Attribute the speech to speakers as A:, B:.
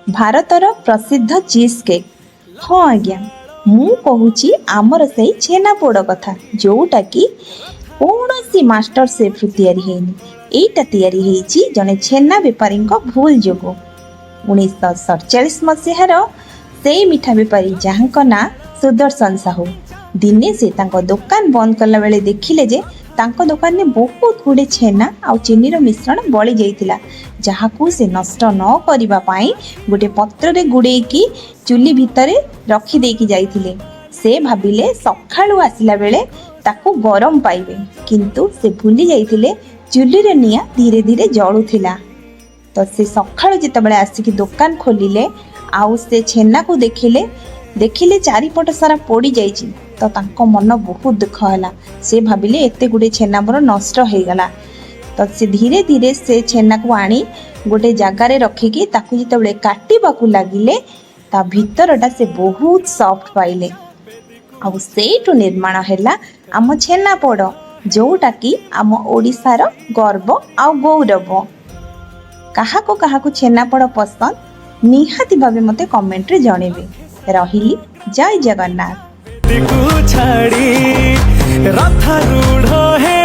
A: भारतर प्रसिद्ध cheese cake. हाँ आज्ञा, मु कहूची आमर से छेनापोड़ कथा जोटा कि कौन मास्टर सेफ तैयारी हैनी। एटा तैयारी हैची जने छेना बेपारी भूल जोगु। 1947 मसीहार से मिठा बेपारी जहाँ ना सुदर्शन साहू दिने से तांको दुकान बंद कला बेले देखिले जे तांको दुकान में बहुत गुड़े छेना आउ चीनी मिश्रण बड़ी जाइतिला, जहाकू से नष्ट न करिबा पाई गोटे पत्र रे गुड़ेकी चुली भितरे रखी देकी जाइतिले। से भाबिले सखाळु आसिला बेले ताकू गरम पाइबे, किंतु से भूली जाइतिले चुली रे निया धीरे धीरे जळुथिला। तो से सखाळु जेतेबेले आसिकी दुकान खोलिले आउ से छेना को देखिले चारिपट सारा पोड़ी जाइछि। तो तांको मन बहुत दुख होला। से भाबिले एते गुडे छेना मोर नष्ट हो गला। तो से धीरे धीरे से छेना को आनी गोटे जगार रखिकी ताकू जेतेबेले काटिबाकू लागिले ता भितरटा से बहुत सॉफ्ट पाइले। आउ सेठु निर्माण हैला आम छेनापोड़, जोटा कि आम ओडिशार गर्व आउ गौरव। काहाको काहाको छेनापोड़ पसंद निहाती भावे मते कमेंट रे जणेबे। रहिली, जय जगन्नाथ।
B: छाड़ी रथ रूढ़ है